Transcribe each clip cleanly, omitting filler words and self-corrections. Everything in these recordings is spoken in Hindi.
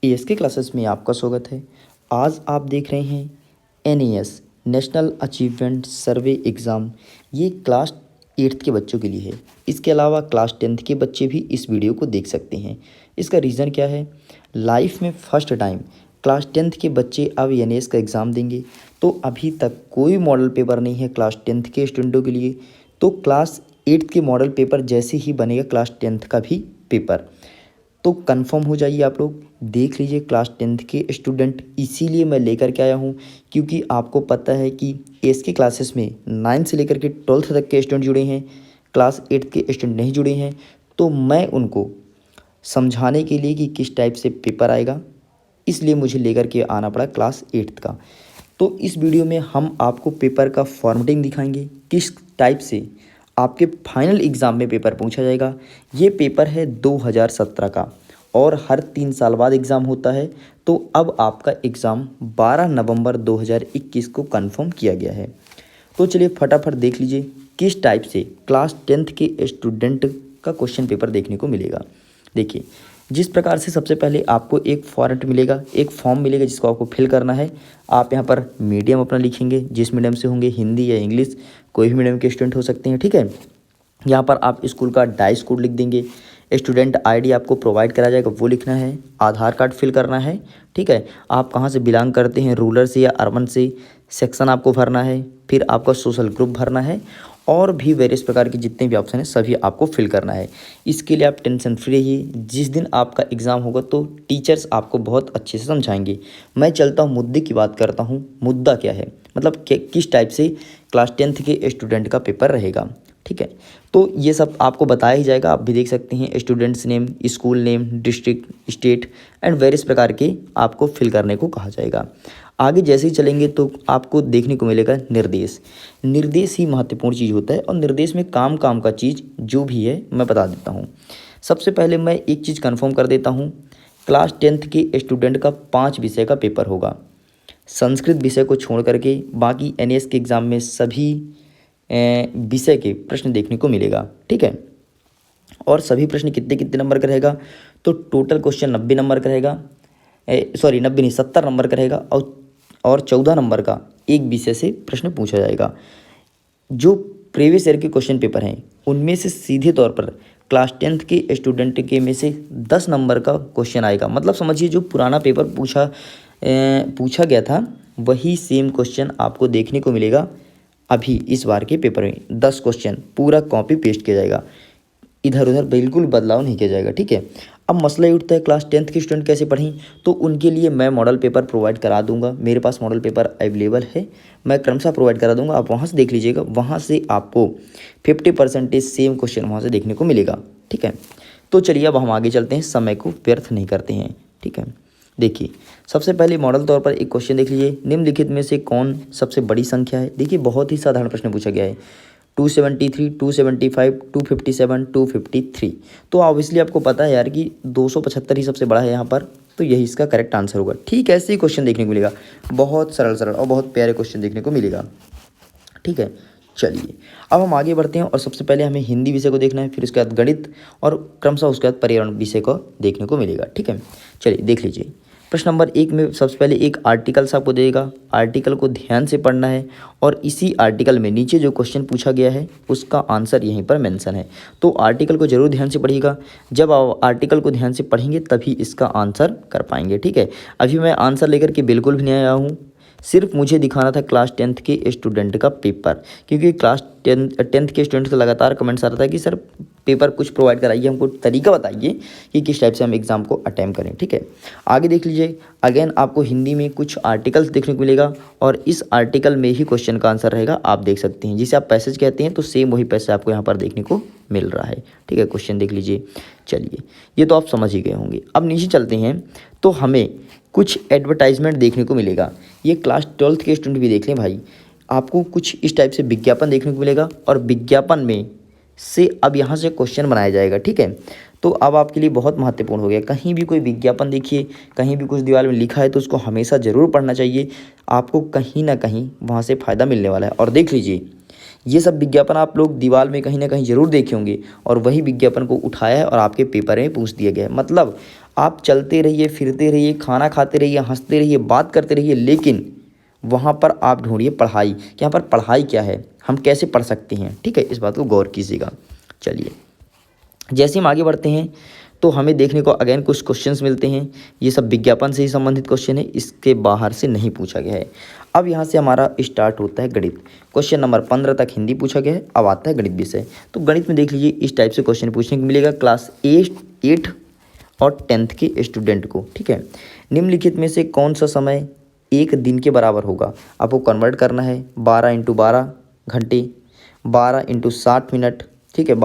एएसके क्लासेस में आपका स्वागत है। आज आप देख रहे हैं एनएएस नेशनल अचीवमेंट सर्वे एग्ज़ाम। ये क्लास 8th के बच्चों के लिए है। इसके अलावा क्लास 10th के बच्चे भी इस वीडियो को देख सकते हैं। इसका रीज़न क्या है? लाइफ में फर्स्ट टाइम क्लास 10th के बच्चे अब एनएएस का एग्ज़ाम देंगे। तो अभी तक कोई मॉडल पेपर नहीं है क्लास 10th के स्टूडेंटों के लिए। तो क्लास 8th के मॉडल पेपर जैसे ही बनेगा क्लास 10th का भी पेपर, तो कंफर्म हो जाइए। आप लोग देख लीजिए क्लास 10th के स्टूडेंट, इसीलिए मैं लेकर के आया हूँ क्योंकि आपको पता है कि एएसके क्लासेस में 9 से लेकर के 12th तक के स्टूडेंट जुड़े हैं, क्लास 8 के स्टूडेंट नहीं जुड़े हैं। तो मैं उनको समझाने के लिए कि किस टाइप से पेपर आएगा, इसलिए मुझे लेकर के आना पड़ा क्लास 8th का। तो इस वीडियो में हम आपको पेपर का फॉर्मेटिंग दिखाएंगे, किस टाइप से आपके फाइनल एग्ज़ाम में पेपर पूछा जाएगा। ये पेपर है 2017 का और हर 3 साल बाद एग्ज़ाम होता है। तो अब आपका एग्ज़ाम 12 नवंबर 2021 को कंफर्म किया गया है। तो चलिए फटाफट देख लीजिए किस टाइप से क्लास 10th के स्टूडेंट का क्वेश्चन पेपर देखने को मिलेगा। देखिए, जिस प्रकार से सबसे पहले आपको एक फॉर्मेट मिलेगा, एक फॉर्म मिलेगा जिसको आपको फिल करना है। आप यहाँ पर मीडियम अपना लिखेंगे, जिस मीडियम से होंगे, हिंदी या इंग्लिश, कोई भी मीडियम के स्टूडेंट हो सकते हैं, ठीक है। यहाँ पर आप स्कूल का डाइस कोड लिख देंगे। स्टूडेंट आईडी आपको प्रोवाइड करा जाएगा, वो लिखना है। आधार कार्ड फिल करना है, ठीक है। आप कहाँ से बिलोंग करते हैं, रूरल से या अर्बन से, सेक्शन आपको भरना है। फिर आपका सोशल ग्रुप भरना है और भी वेरियस प्रकार के जितने भी ऑप्शन हैं सभी आपको फिल करना है। इसके लिए आप टेंशन फ्री रहिए। जिस दिन आपका एग्ज़ाम होगा तो टीचर्स आपको बहुत अच्छे से समझाएंगे। मैं चलता हूँ मुद्दे की बात करता हूँ। मुद्दा क्या है, मतलब किस टाइप से क्लास 10th के स्टूडेंट का पेपर रहेगा, ठीक है। तो ये सब आपको बताया ही जाएगा। आप भी देख सकते हैं students name, school name, district, state and various प्रकार के आपको फिल करने को कहा जाएगा। आगे जैसे ही चलेंगे तो आपको देखने को मिलेगा निर्देश। निर्देश ही महत्वपूर्ण चीज़ होता है और निर्देश में काम का चीज़ जो भी है मैं बता देता हूँ। सबसे पहले मैं एक चीज़ कंफर्म कर देता हूँ, क्लास 10th के स्टूडेंट का 5 विषय का पेपर होगा। संस्कृत विषय को छोड़ करके बाकी एनएएस के एग्ज़ाम में सभी विषय के प्रश्न देखने को मिलेगा, ठीक है। और सभी प्रश्न कितने कितने नंबर का रहेगा, तो टोटल क्वेश्चन 90 नंबर का रहेगा। 90 नहीं, 70 नंबर का रहेगा और 14 नंबर का एक विषय से प्रश्न पूछा जाएगा। जो प्रीवियस ईयर के क्वेश्चन पेपर हैं उनमें से सीधे तौर पर क्लास 10th के स्टूडेंट के में से 10 नंबर का क्वेश्चन आएगा। मतलब समझिए जो पुराना पेपर पूछा गया था वही सेम क्वेश्चन आपको देखने को मिलेगा। अभी इस बार के पेपर में 10 क्वेश्चन पूरा कॉपी पेस्ट किया जाएगा, इधर उधर बिल्कुल बदलाव नहीं किया जाएगा, ठीक है। अब मसला ये उठता है क्लास 10th के स्टूडेंट कैसे पढ़ें, तो उनके लिए मैं मॉडल पेपर प्रोवाइड करा दूंगा। मेरे पास मॉडल पेपर अवेलेबल है, मैं क्रमशः प्रोवाइड करा दूंगा। आप वहाँ से देख लीजिएगा, वहाँ से आपको 50% सेम क्वेश्चन वहाँ से देखने को मिलेगा, ठीक है। तो चलिए अब हम आगे चलते हैं, समय को व्यर्थ नहीं करते हैं, ठीक है। देखिए, सबसे पहले मॉडल तौर पर एक क्वेश्चन देख लीजिए, निम्नलिखित में से कौन सबसे बड़ी संख्या है। देखिए, बहुत ही साधारण प्रश्न पूछा गया है। 273, 275, 257, 253। तो ऑब्वियसली आपको पता है यार कि 275 ही सबसे बड़ा है यहाँ पर, तो यही इसका करेक्ट आंसर होगा। ठीक है, ऐसे ही क्वेश्चन देखने को मिलेगा, बहुत सरल और बहुत प्यारे क्वेश्चन देखने को मिलेगा, ठीक है। चलिए अब हम आगे बढ़ते हैं और सबसे पहले हमें हिंदी विषय को देखना है, फिर उसके बाद गणित और क्रमशः उसके बाद पर्यावरण विषय को देखने को मिलेगा, ठीक है। चलिए देख लीजिए, प्रश्न नंबर 1 में सबसे पहले एक आर्टिकल्स आपको देगा। आर्टिकल को ध्यान से पढ़ना है और इसी आर्टिकल में नीचे जो क्वेश्चन पूछा गया है उसका आंसर यहीं पर मेंशन है। तो आर्टिकल को जरूर ध्यान से पढ़िएगा। जब आप आर्टिकल को ध्यान से पढ़ेंगे तभी इसका आंसर कर पाएंगे, ठीक है। अभी मैं आंसर लेकर के बिल्कुल भी नहीं आया हूँ, सिर्फ मुझे दिखाना था क्लास 10th के स्टूडेंट का पेपर, क्योंकि क्लास 10th के स्टूडेंट से लगातार कमेंट्स आ रहा था कि सर पेपर कुछ प्रोवाइड कराइए, हमको तरीका बताइए कि किस टाइप से हम एग्ज़ाम को अटेम्प्ट करें, ठीक है। आगे देख लीजिए, अगेन आपको हिंदी में कुछ आर्टिकल्स देखने को मिलेगा और इस आर्टिकल में ही क्वेश्चन का आंसर रहेगा। आप देख सकते हैं, जिसे आप पैसेज कहते हैं, तो सेम वही पैसेज आपको यहाँ पर देखने को मिल रहा है, ठीक है। क्वेश्चन देख लीजिए। चलिए, ये तो आप समझ ही गए होंगे। अब नीचे चलते हैं तो हमें कुछ एडवर्टाइजमेंट देखने को मिलेगा। ये क्लास 12th के स्टूडेंट भी देख लें भाई, आपको कुछ इस टाइप से विज्ञापन देखने को मिलेगा और विज्ञापन में से अब यहाँ से क्वेश्चन बनाया जाएगा, ठीक है। तो अब आपके लिए बहुत महत्वपूर्ण हो गया, कहीं भी कोई विज्ञापन देखिए, कहीं भी कुछ दीवार में लिखा है तो उसको हमेशा ज़रूर पढ़ना चाहिए। आपको कहीं ना कहीं वहाँ से फ़ायदा मिलने वाला है। और देख लीजिए, ये सब विज्ञापन आप लोग दीवार में कहीं ना कहीं ज़रूर देखे होंगे और वही विज्ञापन को उठाया है और आपके पेपर में पूछ दिया गया है। मतलब आप चलते रहिए, फिरते रहिए, खाना खाते रहिए, हंसते रहिए, बात करते रहिए, लेकिन वहाँ पर आप ढूंढिए पढ़ाई, कि यहाँ पर पढ़ाई क्या है, हम कैसे पढ़ सकते हैं। ठीक है, इस बात को गौर कीजिएगा। चलिए, जैसे हम आगे बढ़ते हैं तो हमें देखने को अगेन कुछ क्वेश्चंस मिलते हैं। ये सब विज्ञापन से ही संबंधित क्वेश्चन है, इसके बाहर से नहीं पूछा गया है। अब यहाँ से हमारा स्टार्ट होता है गणित। क्वेश्चन नंबर 15 तक हिंदी पूछा गया है, अब आता है गणित विषय। तो गणित में देख लीजिए, इस टाइप से क्वेश्चन पूछने को मिलेगा क्लास 8 और 10th के स्टूडेंट को। ठीक है, निम्नलिखित में से कौन सा समय एक दिन के बराबर होगा। आपको कन्वर्ट करना है 12 × 12 घंटे, 12 × 60 मिनट। ठीक है,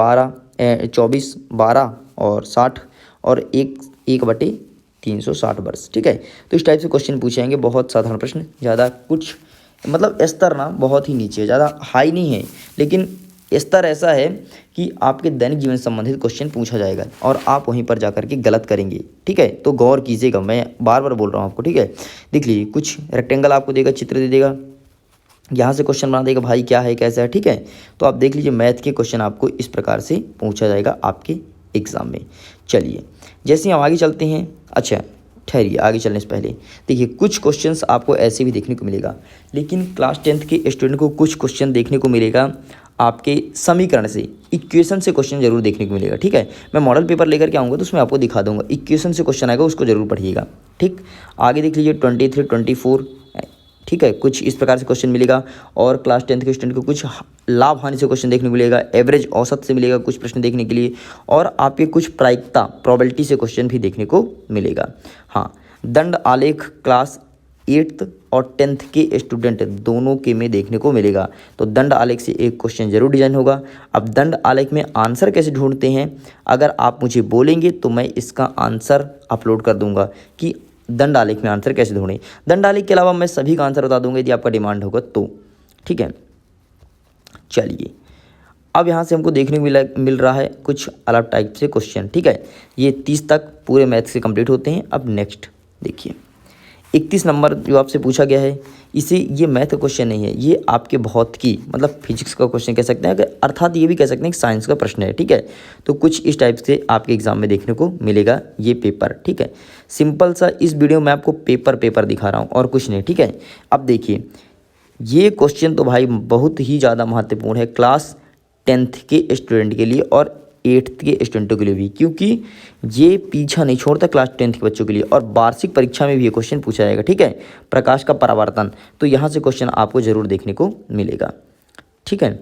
24 12 और 60 और 1/360 वर्ष। ठीक है, तो इस टाइप से क्वेश्चन पूछे जाएंगे। बहुत साधारण प्रश्न, ज़्यादा कुछ मतलब स्तर ना बहुत ही नीचे है, ज़्यादा हाई नहीं है, लेकिन स्तर ऐसा है कि आपके दैनिक जीवन से संबंधित क्वेश्चन पूछा जाएगा और आप वहीं पर जाकर के गलत करेंगे। ठीक है, तो गौर कीजिएगा, मैं बार बार बोल रहा हूँ आपको। ठीक है, देख लीजिए, कुछ रेक्टेंगल आपको देगा, चित्र दे देगा, यहाँ से क्वेश्चन बना देगा भाई क्या है कैसा है। ठीक है, तो आप देख लीजिए, मैथ के क्वेश्चन आपको इस प्रकार से पूछा जाएगा आपके एग्ज़ाम में। चलिए, जैसे हम आगे चलते हैं, अच्छा ठहरिए, आगे चलने से पहले देखिए, कुछ क्वेश्चंस आपको ऐसे भी देखने को मिलेगा, लेकिन क्लास 10th के स्टूडेंट को कुछ क्वेश्चन देखने को मिलेगा आपके समीकरण से, इक्वेशन से क्वेश्चन जरूर देखने को मिलेगा। ठीक है, मैं मॉडल पेपर लेकर के आऊँगा तो उसमें आपको दिखा दूंगा, इक्वेशन से क्वेश्चन आएगा, उसको जरूर पढ़िएगा। ठीक, आगे देख लीजिए 23 24। ठीक है, कुछ इस प्रकार से क्वेश्चन मिलेगा। और क्लास 10th के स्टूडेंट को कुछ लाभ हानि से क्वेश्चन देखने को मिलेगा, एवरेज औसत से मिलेगा कुछ प्रश्न देखने के लिए, और आपके कुछ प्रायिकता प्रोबेबिलिटी से क्वेश्चन भी देखने को मिलेगा। हाँ, दंड आलेख क्लास 8th और 10th के स्टूडेंट दोनों के में देखने को मिलेगा। तो दंड आलेख से एक क्वेश्चन जरूर डिजाइन होगा। अब दंड आलेख में आंसर कैसे ढूंढते हैं, अगर आप मुझे बोलेंगे तो मैं इसका आंसर अपलोड कर दूंगा कि दंड आलेख में आंसर कैसे ढूंढें। दंड आलेख के अलावा मैं सभी का आंसर बता दूंगा यदि आपका डिमांड होगा तो। ठीक है, चलिए, अब यहाँ से हमको देखने को मिल रहा है कुछ अलग टाइप से क्वेश्चन। ठीक है, ये 30 तक पूरे मैथ से कंप्लीट होते हैं। अब नेक्स्ट देखिए, 31 नंबर जो आपसे पूछा गया है, इसे ये मैथ का क्वेश्चन नहीं है, ये आपके भौतिकी मतलब फिजिक्स का क्वेश्चन कह सकते हैं, अर्थात ये भी कह सकते हैं कि साइंस का प्रश्न है। ठीक है, तो कुछ इस टाइप से आपके एग्जाम में देखने को मिलेगा ये पेपर। ठीक है, सिंपल सा इस वीडियो में आपको पेपर दिखा रहा हूँ और कुछ नहीं। ठीक है, अब देखिए, ये क्वेश्चन तो भाई बहुत ही ज़्यादा महत्वपूर्ण है क्लास 10th के स्टूडेंट के लिए और 8th के स्टूडेंटों के लिए भी, क्योंकि ये पीछा नहीं छोड़ता क्लास 10th के बच्चों के लिए, और वार्षिक परीक्षा में भी ये क्वेश्चन पूछा जाएगा। ठीक है, प्रकाश का परावर्तन, तो यहाँ से क्वेश्चन आपको जरूर देखने को मिलेगा। ठीक है,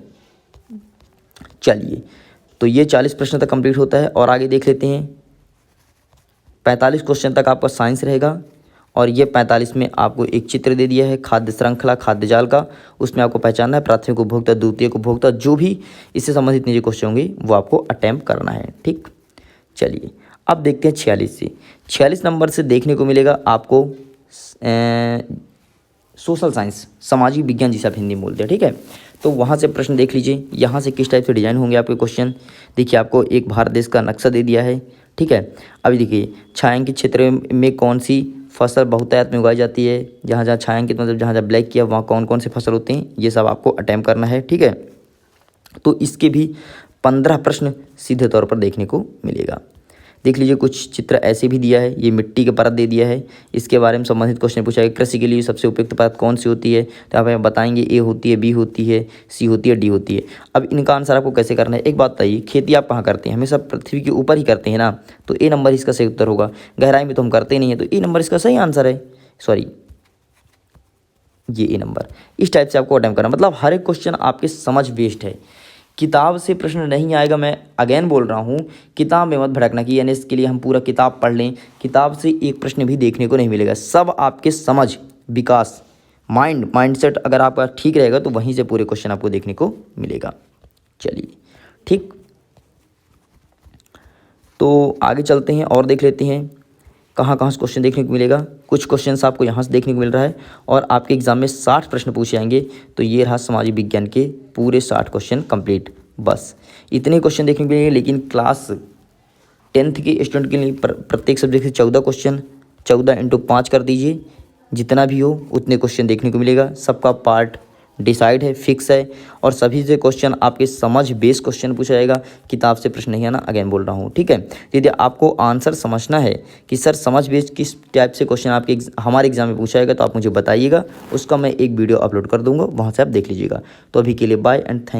चलिए, तो ये 40 प्रश्न तक कंप्लीट होता है और आगे देख लेते हैं। 45 क्वेश्चन तक आपका साइंस रहेगा, और ये 45 में आपको एक चित्र दे दिया है खाद्य श्रृंखला खाद्य जाल का, उसमें आपको पहचानना है प्राथमिक उपभोक्ता द्वितीयक उपभोक्ता, जो भी इससे संबंधित निजी क्वेश्चन होंगे वो आपको अटेम्प्ट करना है। ठीक, चलिए, अब देखते हैं 46 से। 46 नंबर से देखने को मिलेगा आपको सोशल साइंस, सामाजिक विज्ञान जिसे आप हिंदी में बोलते हैं। ठीक है, तो वहाँ से प्रश्न देख लीजिए, यहाँ से किस टाइप से डिजाइन होंगे आपके क्वेश्चन। देखिए, आपको एक भारत देश का नक्शा दे दिया है। ठीक है, अभी देखिए, छायांकित क्षेत्र में कौन सी फसल बहुतायत में उगाई जाती है, जहाँ जहाँ छायांकित मतलब जहाँ जहाँ ब्लैक किया वहाँ कौन कौन से फसल होते हैं, ये सब आपको अटेम्प्ट करना है। ठीक है, तो इसके भी 15 प्रश्न सीधे तौर पर देखने को मिलेगा। देख लीजिए, कुछ चित्र ऐसे भी दिया है, ये मिट्टी के परत दे दिया है, इसके बारे में संबंधित क्वेश्चन पूछा है। कृषि के लिए सबसे उपयुक्त परत कौन सी होती है, तो आप बताएंगे ए होती है, बी होती है, सी होती है, डी होती है। अब इनका आंसर आपको कैसे करना है, एक बात बताइए, खेती आप कहाँ करते हैं, हमेशा पृथ्वी के ऊपर ही करते हैं ना, तो ए नंबर इसका सही उत्तर होगा। गहराई में तो हम करते ही नहीं है, तो ए नंबर इसका सही आंसर है, सॉरी ये ए नंबर। इस टाइप से आपको अटेम्प्ट करना, मतलब हर एक क्वेश्चन आपके समझ बेस्ड है, किताब से प्रश्न नहीं आएगा। मैं अगेन बोल रहा हूँ, किताब में मत भटकना कि यानी इसके लिए हम पूरा किताब पढ़ लें, किताब से एक प्रश्न भी देखने को नहीं मिलेगा। सब आपके समझ विकास माइंडसेट अगर आपका ठीक रहेगा तो वहीं से पूरे क्वेश्चन आपको देखने को मिलेगा। चलिए, ठीक, तो आगे चलते हैं और देख लेते हैं कहाँ कहाँ से क्वेश्चन देखने को मिलेगा। कुछ क्वेश्चंस आपको यहाँ से देखने को मिल रहा है, और आपके एग्जाम में 60 प्रश्न पूछे जाएंगे। तो ये रहा सामाजिक विज्ञान के पूरे 60 क्वेश्चन कंप्लीट। बस इतने क्वेश्चन देखने को मिलेंगे, लेकिन क्लास 10th के स्टूडेंट के लिए प्रत्येक सब्जेक्ट से 14 क्वेश्चन, 14 × 5 कर दीजिए, जितना भी हो उतने क्वेश्चन देखने को मिलेगा। सबका पार्ट डिसाइड है, फिक्स है और सभी से क्वेश्चन आपके समझ बेस्ड क्वेश्चन पूछा जाएगा, किताब से प्रश्न नहीं आना, अगेन बोल रहा हूँ, ठीक है। यदि आपको आंसर समझना है कि सर समझ बेस्ड किस टाइप से क्वेश्चन आपके हमारे एग्जाम में पूछा जाएगा, तो आप मुझे बताइएगा, उसका मैं एक वीडियो अपलोड कर दूंगा, वहाँ से आप देख लीजिएगा। तो अभी के लिए बाय एंड थैंक